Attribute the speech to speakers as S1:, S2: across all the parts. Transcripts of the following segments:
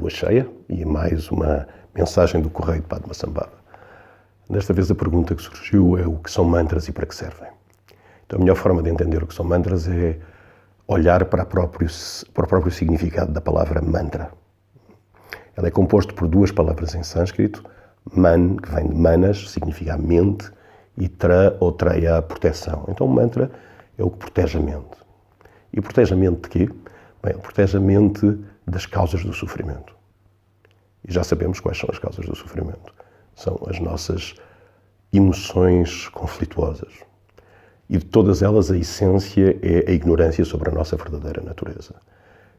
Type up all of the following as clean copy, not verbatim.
S1: lua cheia e mais uma mensagem do Correio de Padmasambhava. Desta vez a pergunta que surgiu é o que são mantras e para que servem. Então a melhor forma de entender o que são mantras é olhar para o próprio significado da palavra mantra. Ela é composto por duas palavras em sânscrito, man, que vem de manas, significa a mente, e tra ou treia, a proteção. Então o mantra é o que protege a mente. E protege a mente de quê? Bem, protege a mente das causas do sofrimento. E já sabemos quais são as causas do sofrimento. São as nossas emoções conflituosas. E de todas elas, a essência é a ignorância sobre a nossa verdadeira natureza.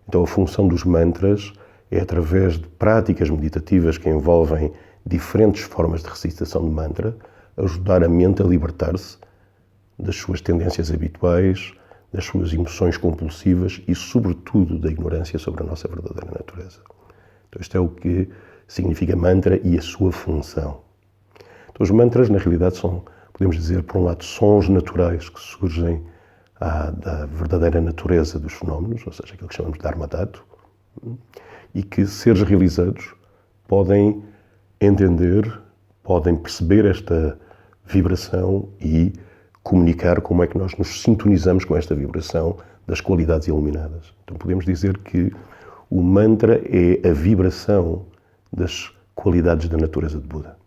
S1: Então a função dos mantras é, através de práticas meditativas que envolvem diferentes formas de recitação de mantra, ajudar a mente a libertar-se das suas tendências habituais, das suas emoções compulsivas e, sobretudo, da ignorância sobre a nossa verdadeira natureza. Então, isto é o que significa mantra e a sua função. Então, os mantras, na realidade, são, podemos dizer, por um lado, sons naturais que surgem da verdadeira natureza dos fenómenos, ou seja, aquilo que chamamos de Dharma Dhatu, e que, seres realizados, podem entender, podem perceber esta vibração e comunicar como é que nós nos sintonizamos com esta vibração das qualidades iluminadas. Então podemos dizer que o mantra é a vibração das qualidades da natureza de Buda.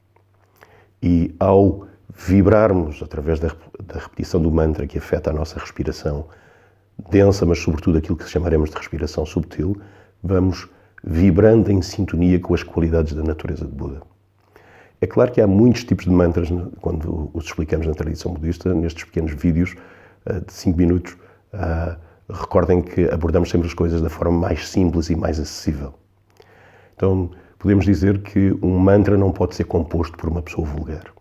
S1: E ao vibrarmos através da repetição do mantra que afeta a nossa respiração densa, mas sobretudo aquilo que chamaremos de respiração subtil, vamos vibrando em sintonia com as qualidades da natureza de Buda. É claro que há muitos tipos de mantras, quando os explicamos na tradição budista, nestes pequenos vídeos de 5 minutos, recordem que abordamos sempre as coisas da forma mais simples e mais acessível. Então, podemos dizer que um mantra não pode ser composto por uma pessoa vulgar.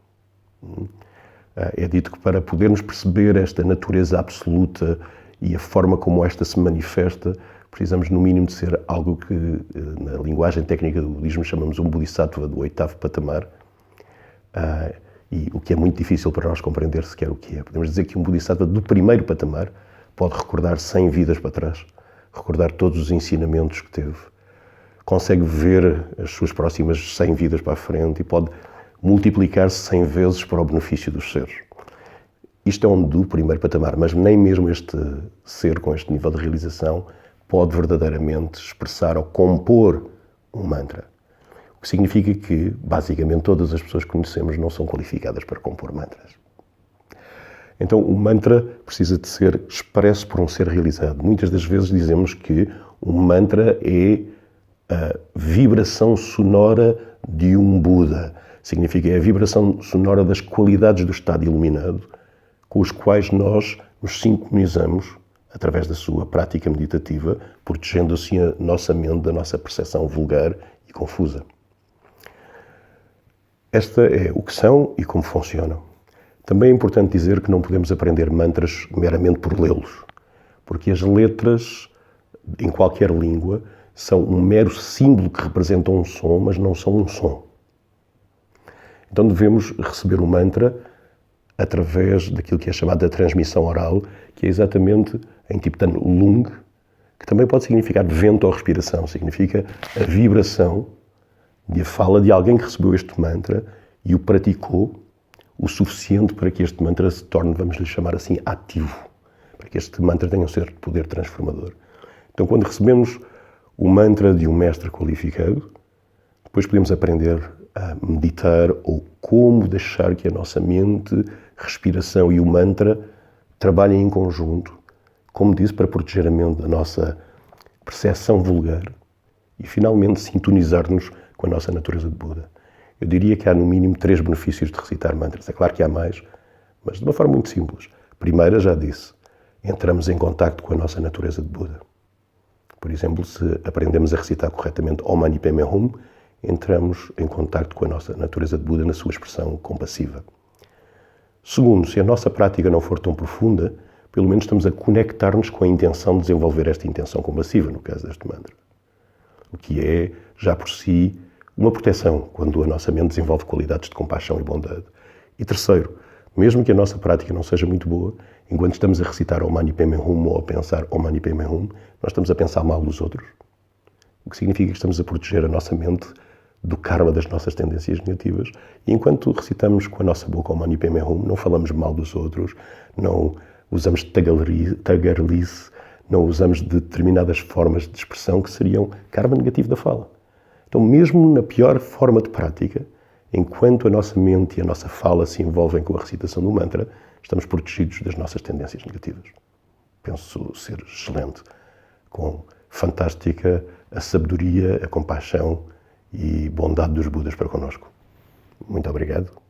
S1: É dito que para podermos perceber esta natureza absoluta e a forma como esta se manifesta, precisamos no mínimo de ser algo que, na linguagem técnica do budismo, chamamos um bodhisattva do 8º patamar, e o que é muito difícil para nós compreender sequer o que é. Podemos dizer que um bodhisattva do 1º patamar pode recordar 100 vidas para trás, recordar todos os ensinamentos que teve, consegue ver as suas próximas 100 vidas para a frente e pode multiplicar-se 100 vezes para o benefício dos seres. Isto é um do 1º patamar, mas nem mesmo este ser com este nível de realização pode verdadeiramente expressar ou compor um mantra. O que significa que, basicamente, todas as pessoas que conhecemos não são qualificadas para compor mantras. Então, o mantra precisa de ser expresso por um ser realizado. Muitas das vezes dizemos que um mantra é a vibração sonora de um Buda. Significa é a vibração sonora das qualidades do estado iluminado com os quais nós nos sintonizamos através da sua prática meditativa, protegendo assim a nossa mente da nossa percepção vulgar e confusa. Esta é o que são e como funcionam. Também é importante dizer que não podemos aprender mantras meramente por lê-los, porque as letras, em qualquer língua, são um mero símbolo que representa um som, mas não são um som. Então devemos receber o mantra através daquilo que é chamada transmissão oral, que é exatamente em tibetano lung, que também pode significar vento ou respiração, significa a vibração de a fala de alguém que recebeu este mantra e o praticou o suficiente para que este mantra se torne, vamos lhe chamar assim, ativo, para que este mantra tenha um certo poder transformador. Então, quando recebemos o mantra de um mestre qualificado, depois podemos aprender a meditar ou como deixar que a nossa mente, respiração e o mantra trabalhem em conjunto, como disse, para proteger a mente da nossa percepção vulgar e, finalmente, sintonizar-nos com a nossa natureza de Buda. Eu diria que há, no mínimo, 3 benefícios de recitar mantras. É claro que há mais, mas de uma forma muito simples. Primeira, já disse, entramos em contacto com a nossa natureza de Buda. Por exemplo, se aprendemos a recitar corretamente Om Mani Padme Hum, entramos em contacto com a nossa natureza de Buda na sua expressão compassiva. Segundo, se a nossa prática não for tão profunda, pelo menos estamos a conectar-nos com a intenção de desenvolver esta intenção compassiva, no caso deste mantra. O que é, já por si, uma proteção quando a nossa mente desenvolve qualidades de compaixão e bondade. E terceiro, mesmo que a nossa prática não seja muito boa, enquanto estamos a recitar Om Mani Padme Hum ou a pensar Om Mani Padme Hum, nós estamos a pensar mal dos outros. o que significa que estamos a proteger a nossa mente do karma das nossas tendências negativas. E enquanto recitamos com a nossa boca o Mani Padme Hum, não falamos mal dos outros, não usamos tagarelice, não usamos determinadas formas de expressão que seriam karma negativo da fala. Então, mesmo na pior forma de prática, enquanto a nossa mente e a nossa fala se envolvem com a recitação do mantra, estamos protegidos das nossas tendências negativas. Penso ser excelente, com fantástica a sabedoria, a compaixão e bondade dos Budas para connosco. Muito obrigado.